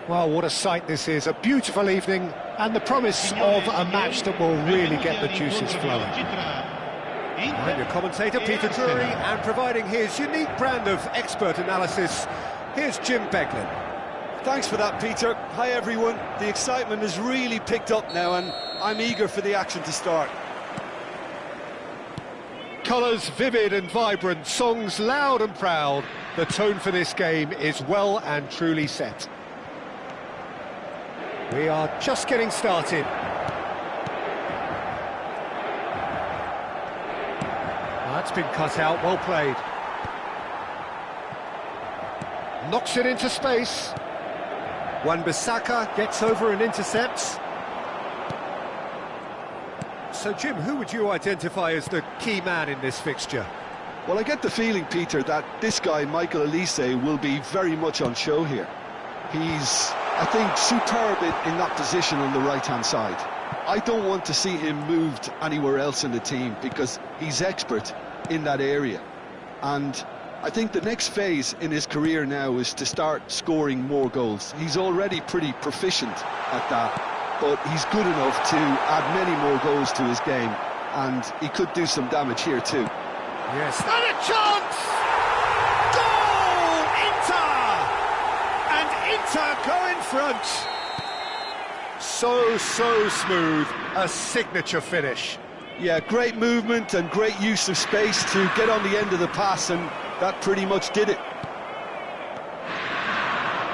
Well, what a sight this is. A beautiful evening and the promise of a match that will really get the juices flowing. I'm your commentator, Peter Drury, and providing his unique brand of expert analysis, here's Jim Beglin. Thanks for that, Peter. Hi, everyone. The excitement has really picked up now, and I'm eager for the action to start. Colours vivid and vibrant, songs loud and proud. The tone for this game is well and truly set. We are just getting started. That's been cut out, well played. Knocks it into space. Wan-Bissaka gets over and intercepts. So, Jim, who would you identify as the key man in this fixture? Well, I get the feeling, Peter, that this guy, Michael Olise, will be very much on show here. He's, I think, superb in that position on the right-hand side. I don't want to see him moved anywhere else in the team because he's expert in that area. And I think the next phase in his career now is to start scoring more goals. He's already pretty proficient at that, but he's good enough to add many more goals to his game, and he could do some damage here too. Yes, and a chance! Goal! Inter! And Inter go in front. So smooth, a signature finish. Yeah, great movement and great use of space to get on the end of the pass, and that pretty much did it.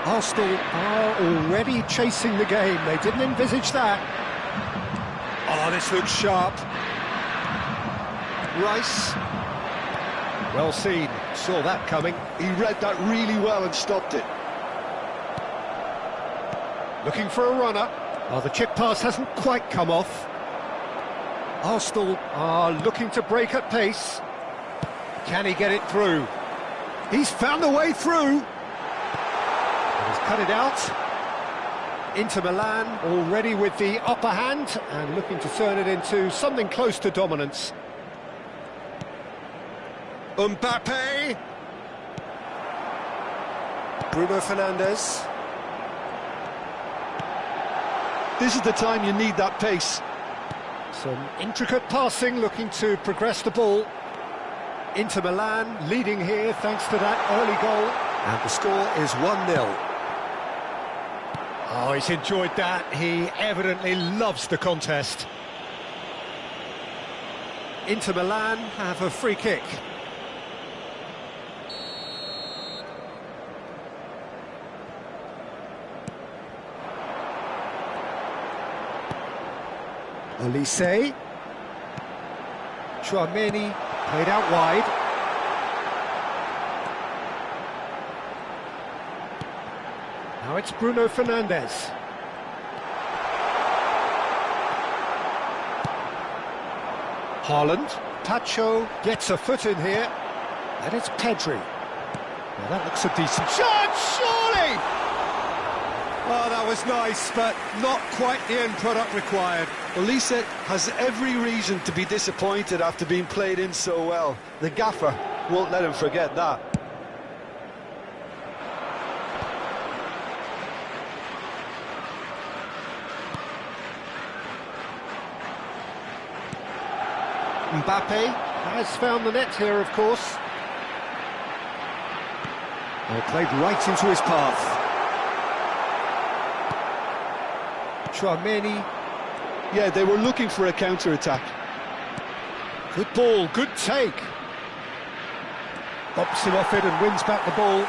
Arsenal are already chasing the game. They didn't envisage that. Oh, this looks sharp. Rice. Well seen. Saw that coming. He read that really well and stopped it. Looking for a runner. Oh, the chip pass hasn't quite come off. Arsenal are looking to break at pace. Can he get it through? He's found a way through. He's cut it out. Inter Milan already with the upper hand and looking to turn it into something close to dominance. Mbappe. Bruno Fernandes. This is the time you need that pace. Some intricate passing, looking to progress the ball. Inter Milan leading here thanks to that early goal. And the score is 1-0. Oh, he's enjoyed that. He evidently loves the contest. Inter Milan have a free kick. Olise. Chouameni played out wide. Now it's Bruno Fernandes. Haaland. Pacho gets a foot in here. And it's Pedri. Now that looks a decent chance, surely! Oh, that was nice, but not quite the end product required. Olise has every reason to be disappointed after being played in so well. The gaffer won't let him forget that. Mbappe. has found the net here, of course. Well, played right into his path. Chouameni. Yeah, they were looking for a counter-attack. Good ball, good take. Bops him off it and wins back the ball.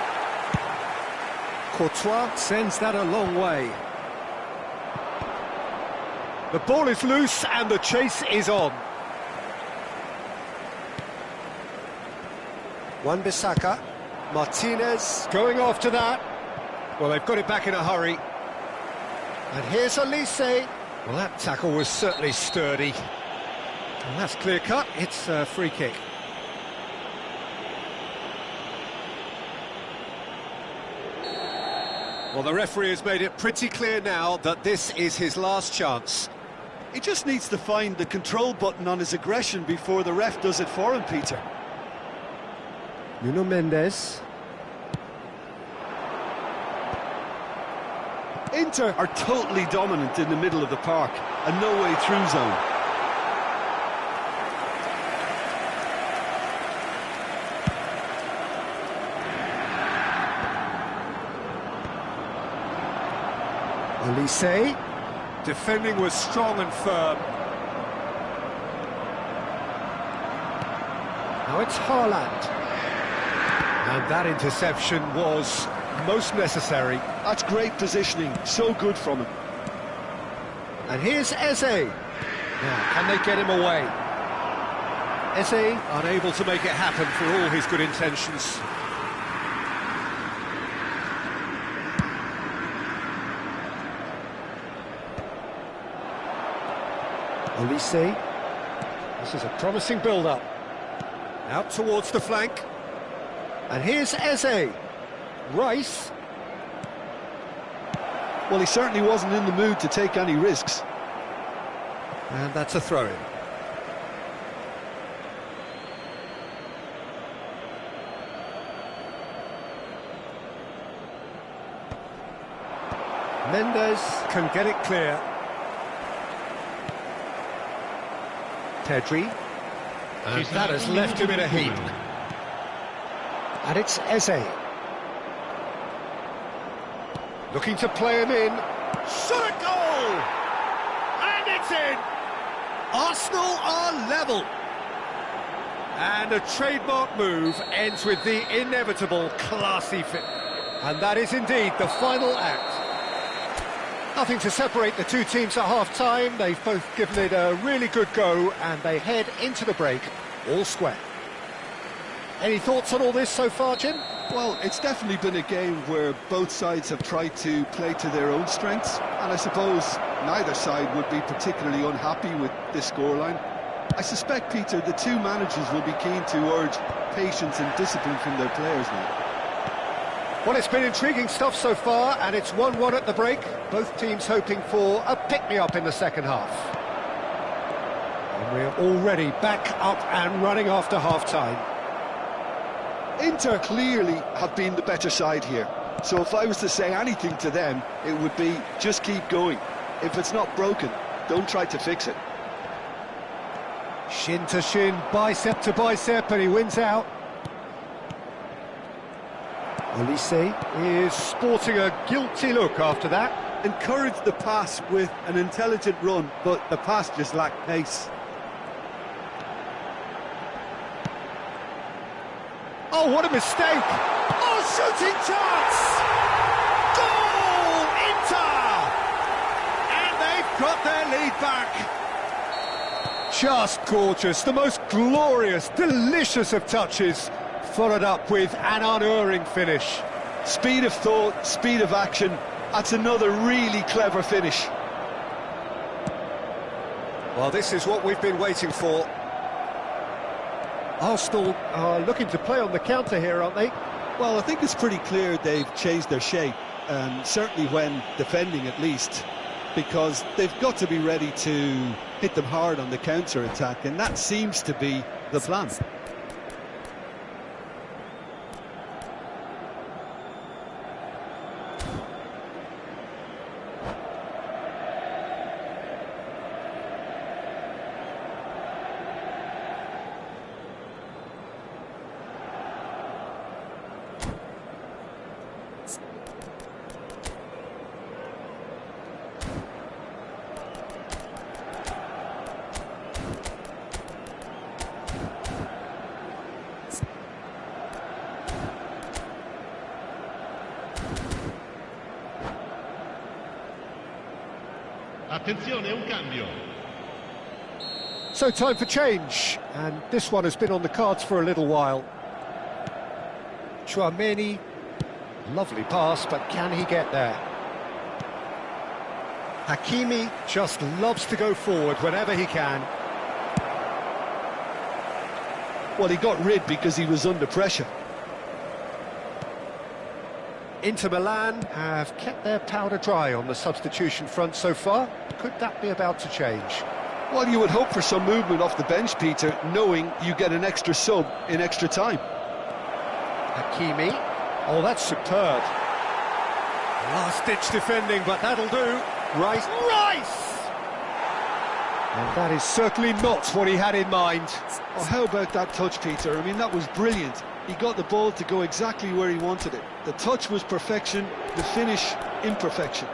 Courtois sends that a long way. The ball is loose and the chase is on. Wan-Bissaka, Martinez going after that. Well, they've got it back in a hurry. And here's Elise. Well, that tackle was certainly sturdy. And that's clear cut, it's a free kick. Well, the referee has made it pretty clear now that this is his last chance. He just needs to find the control button on his aggression before the ref does it for him, Peter. Nuno Mendes. Inter are totally dominant in the middle of the park, a no-way through zone. Elise. Defending was strong and firm. Now it's Haaland. And that interception was most necessary. That's great positioning, so good from him. And here's Eze. Now, can they get him away? Eze unable to make it happen for all his good intentions. Elise. This is a promising build-up. Out towards the flank. And here's Eze. Rice. Well, he certainly wasn't in the mood to take any risks. And that's a throw-in. Mendes can get it clear. Pedri. And that has left him in a heap. And it's Eze. Looking to play him in. Shot a goal! And it's in! Arsenal are level. And a trademark move ends with the inevitable classy fit. And that is indeed the final act. Nothing to separate the two teams at half-time. They've both given it a really good go, and they head into the break all square. Any thoughts on all this so far, Jim? Well, it's definitely been a game where both sides have tried to play to their own strengths, and I suppose neither side would be particularly unhappy with this scoreline. I suspect, Peter, the two managers will be keen to urge patience and discipline from their players now. Well, it's been intriguing stuff so far, and it's 1-1 at the break. Both teams hoping for a pick-me-up in the second half. And we're already back up and running after half-time. Inter clearly have been the better side here. So if I was to say anything to them, it would be just keep going. If it's not broken, don't try to fix it. Shin to shin, bicep to bicep, and he wins out. Elise is sporting a guilty look after that. Encouraged the pass with an intelligent run, but the pass just lacked pace. Oh, what a mistake! Oh, shooting chance! Goal, Inter! And they've got their lead back. Just gorgeous, the most glorious, delicious of touches, followed up with an unerring finish. Speed of thought, speed of action, that's another really clever finish. Well, this is what we've been waiting for. Arsenal are looking to play on the counter here, aren't they? Well, I think it's pretty clear they've changed their shape, certainly when defending at least, because they've got to be ready to hit them hard on the counter-attack, and that seems to be the plan. Attenzione, un cambio. So time for change, and this one has been on the cards for a little while. Chouameni, lovely pass, but can he get there? Hakimi just loves to go forward whenever he can. Well, he got rid because he was under pressure. Inter Milan have kept their powder dry on the substitution front so far. Could that be about to change? Well, you would hope for some movement off the bench, Peter, knowing you get an extra sub in extra time. Hakimi. Oh, that's superb. Last-ditch defending, but that'll do. Rice! And that is certainly not what he had in mind. Oh, how about that touch, Peter? I mean, that was brilliant. He got the ball to go exactly where he wanted it. The touch was perfection, the finish, imperfection.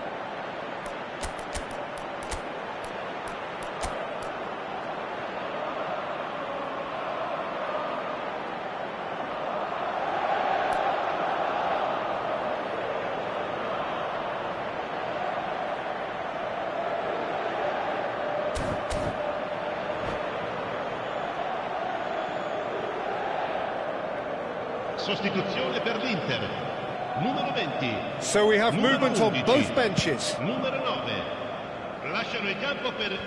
Sostituzione per l'Inter. Numero 20. So we have Numero movement on 11. both benches. Numero 9. Lasciano il campo per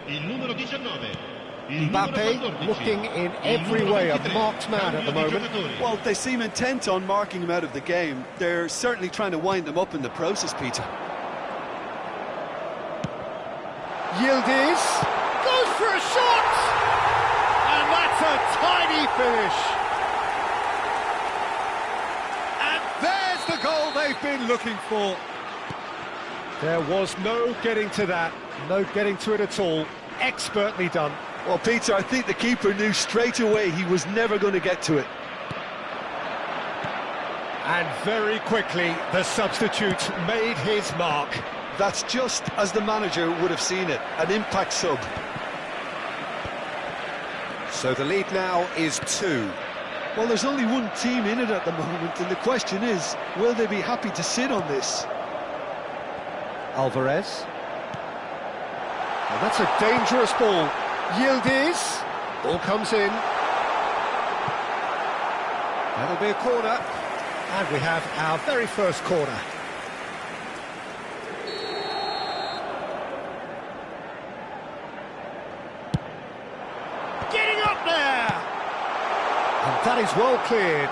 il numero 19. Il Mbappe numero 14. looking in Il every numero way a 23. marked man at the Cambio di moment. giocatori. Well, they seem intent on marking him out of the game. They're certainly trying to wind him up in the process, Peter. Yildiz goes for a shot! And that's a tiny finish. And there's the goal they've been looking for. There was no getting to that, no getting to it at all. Expertly done. Well, Peter, I think the keeper knew straight away he was never going to get to it. And very quickly, the substitute made his mark. That's just as the manager would have seen it, an impact sub. So the lead now is 2. Well, there's only one team in it at the moment, and the question is, will they be happy to sit on this? Alvarez. And that's a dangerous ball. Yildiz. Ball comes in. That'll be a corner. And we have our very first corner. Getting up there! And that is well cleared.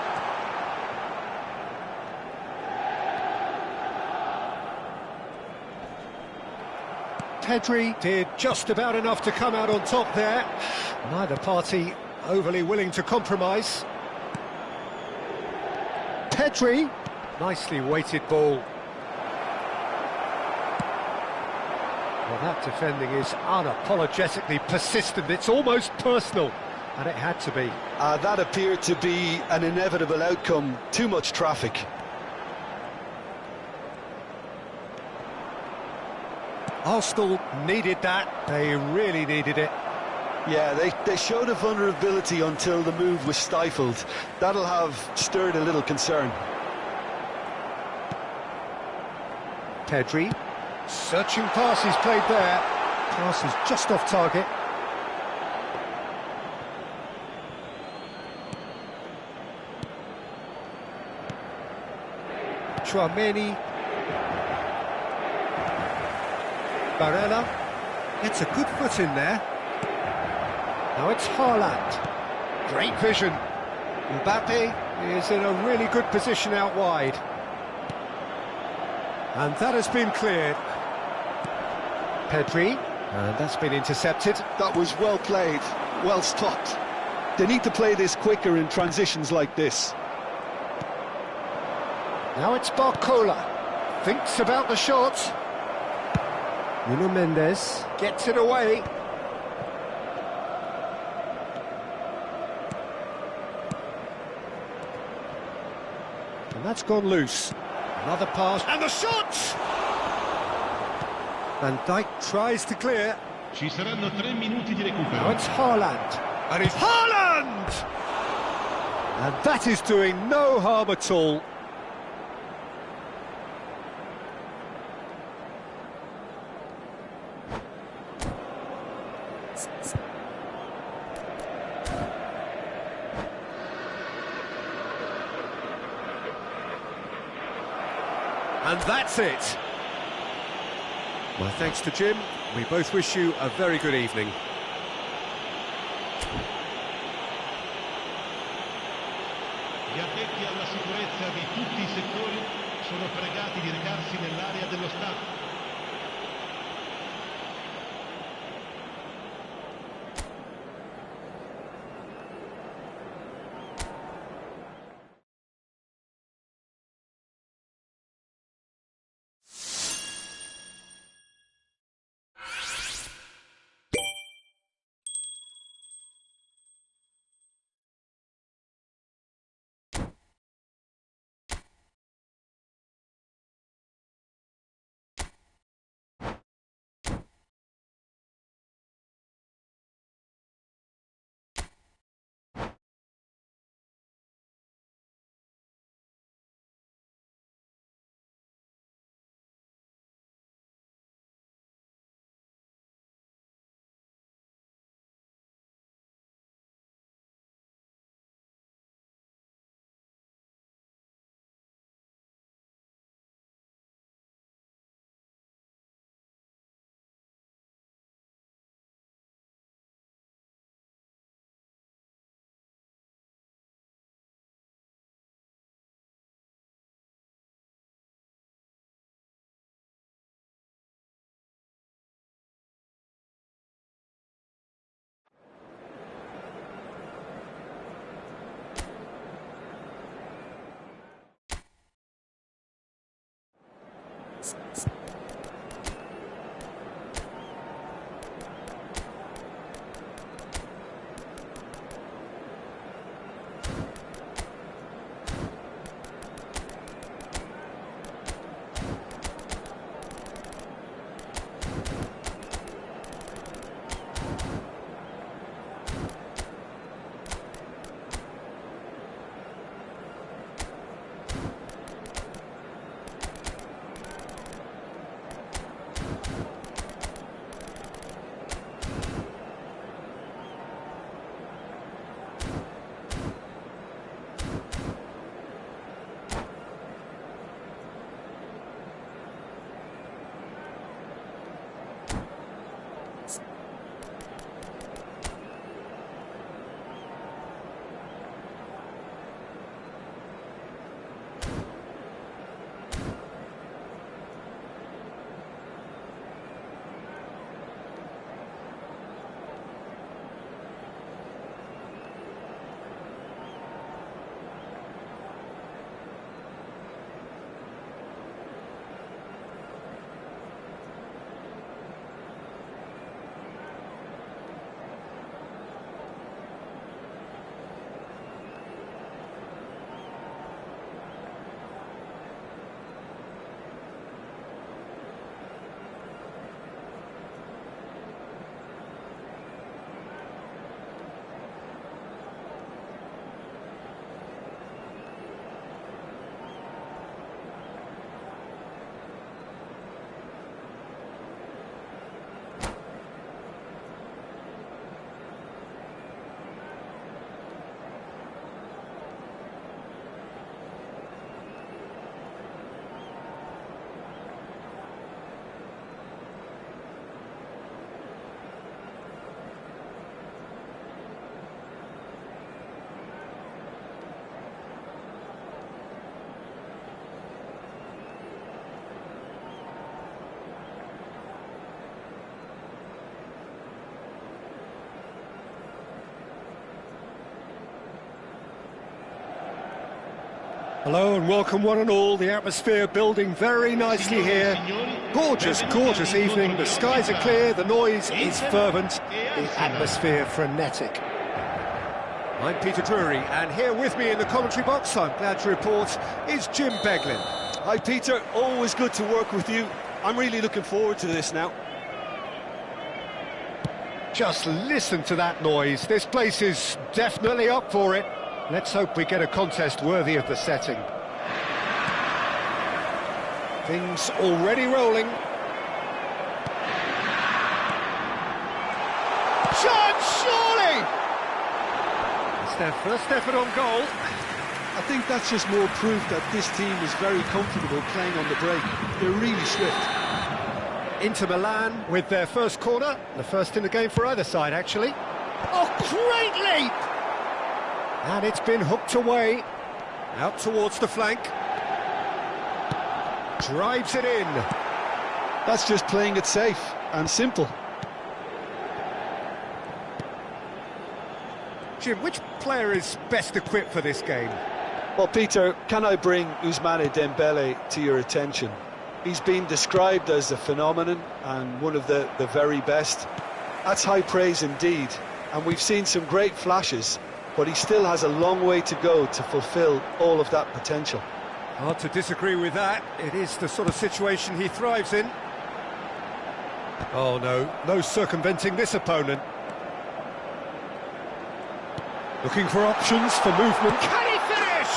Pedri did just about enough to come out on top there. Neither party overly willing to compromise. Pedri, nicely weighted ball. Well, that defending is unapologetically persistent. It's almost personal, and it had to be. That appeared to be an inevitable outcome. Too much traffic. Arsenal needed that. They really needed it. Yeah, they showed a vulnerability until the move was stifled. That'll have stirred a little concern. Pedri, searching pass he's played there. Pass is just off target. Chouameni. Barella gets a good foot in there. Now it's Haaland. Great vision. Mbappe is in a really good position out wide. And that has been cleared. Pedri, and that's been intercepted. That was well played, well stopped. They need to play this quicker in transitions like this. Now it's Barcola. Thinks about the shot. Nuno Mendes gets it away. And that's gone loose. Another pass, and the shot! Van Dijk tries to clear. Ci saranno 3 minuti di recupero. Now it's Haaland. And it's Haaland! And that is doing no harm at all. And that's it. My thanks to Jim. We both wish you a very good evening. Gli addetti alla sicurezza di tutti i settori sono pregati di recarsi nell'area dello stadio. Hello and welcome one and all. The atmosphere building very nicely here. Gorgeous, gorgeous evening. The skies are clear, the noise is fervent, the atmosphere frenetic. I'm Peter Drury, and here with me in the commentary box, I'm glad to report, is Jim Beglin. Hi Peter, always good to work with you. I'm really looking forward to this now. Just listen to that noise. This place is definitely up for it. Let's hope we get a contest worthy of the setting. Things already rolling. Shot, surely! It's their first effort on goal. I think that's just more proof that this team is very comfortable playing on the break. They're really swift. Inter Milan with their first corner, the first in the game for either side, actually. Oh, great leap! And it's been hooked away, out towards the flank. Drives it in. That's just playing it safe and simple. Jim, which player is best equipped for this game? Well, Peter, can I bring Ousmane Dembele to your attention? He's been described as a phenomenon and one of the very best. That's high praise indeed, and we've seen some great flashes, but he still has a long way to go to fulfill all of that potential. Hard to disagree with that. It is the sort of situation he thrives in. Oh no, no circumventing this opponent. Looking for options for movement. Can he finish?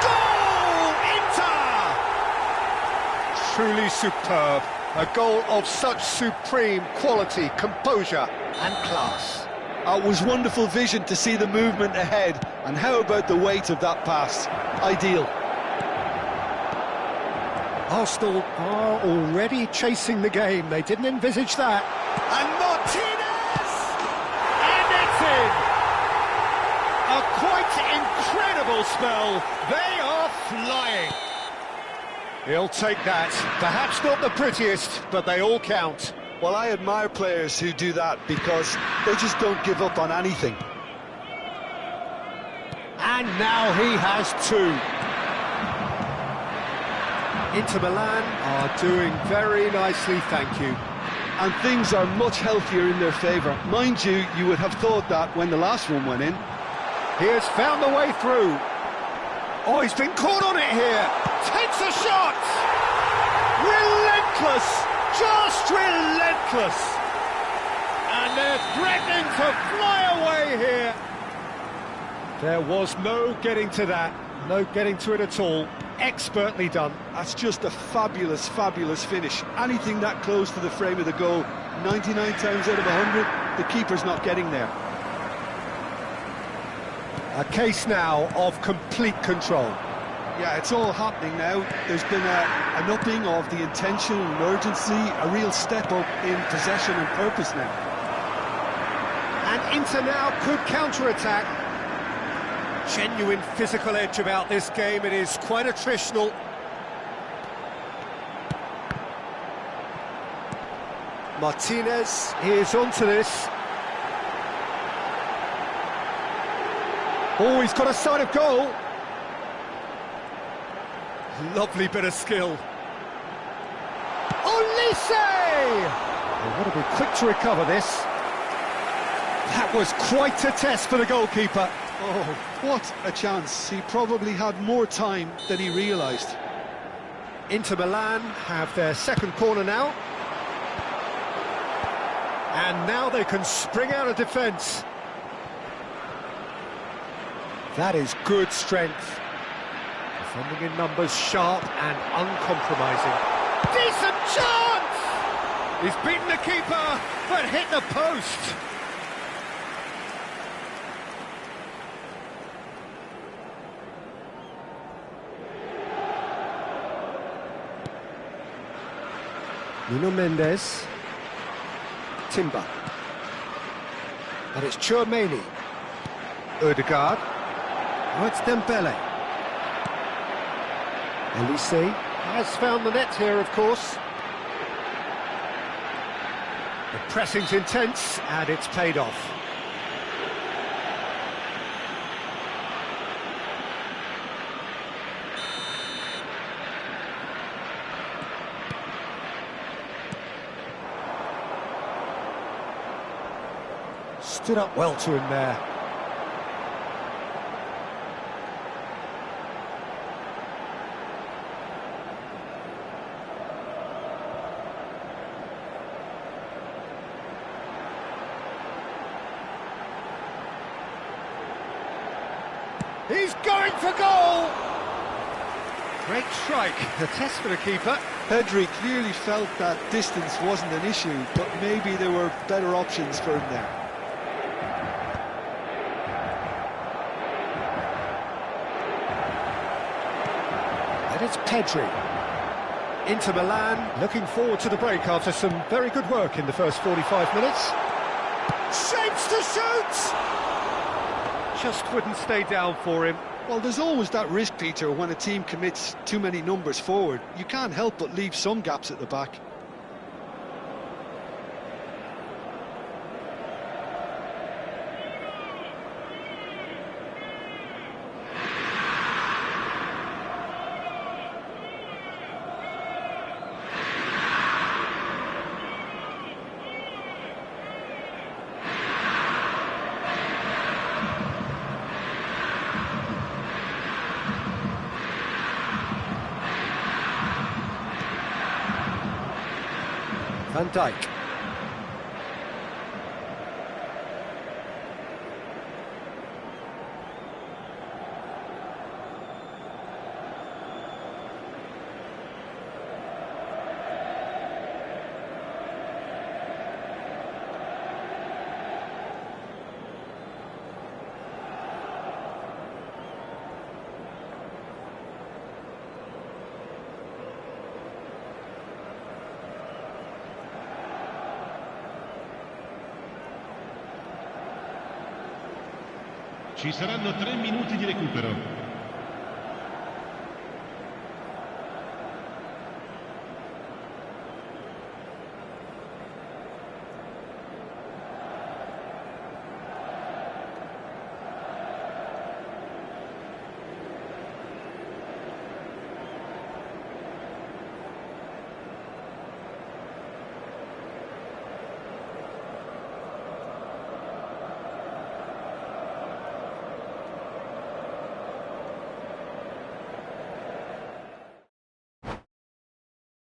Goal! Inter! Truly superb. A goal of such supreme quality, composure and class. It was wonderful vision to see the movement ahead, and how about the weight of that pass? Ideal. Arsenal are already chasing the game. They didn't envisage that. And Martinez! And it's in! A quite incredible spell. They are flying. He'll take that. Perhaps not the prettiest, but they all count. Well, I admire players who do that because they just don't give up on anything. And now he has two. Inter Milan are doing very nicely, thank you. And things are much healthier in their favour. Mind you, you would have thought that when the last one went in. He has found the way through. Oh, he's been caught on it here. Takes a shot. Relentless. Just relentless. And they're threatening to fly away here. There was no getting to that. No getting to it at all. Expertly done. That's just a fabulous, fabulous finish. Anything that close to the frame of the goal, 99 times out of 100, the keeper's not getting there. A case now of complete control. Yeah, it's all happening now. There's been an upping of the intention and urgency, a real step up in possession and purpose now. And Inter now could counter-attack. Genuine physical edge about this game. It is quite attritional. Martinez is onto this. Oh, he's got a sight of goal. Lovely bit of skill. Olise! They want to be quick to recover this. That was quite a test for the goalkeeper. Oh, what a chance. He probably had more time than he realised. Inter Milan have their second corner now. And now they can spring out of defence. That is good strength. Defending in numbers, sharp and uncompromising. Decent chance! He's beaten the keeper, but hit the post. Nuno Mendes. Timber. And it's Chouameni. Odegaard. Oh, it's Dembele. Olise has found the net here, of course. The pressing's intense, and it's paid off. Stood up well to him there. He's going for goal! Great strike, a test for the keeper. Pedri clearly felt that distance wasn't an issue, but maybe there were better options for him there. it's Pedri. Into Milan, looking forward to the break after some very good work in the first 45 minutes. Shapes to shoot! Just wouldn't stay down for him. Well, there's always that risk, Peter, when a team commits too many numbers forward. You can't help but leave some gaps at the back. Van Dijk. Ci saranno 3 minuti di recupero.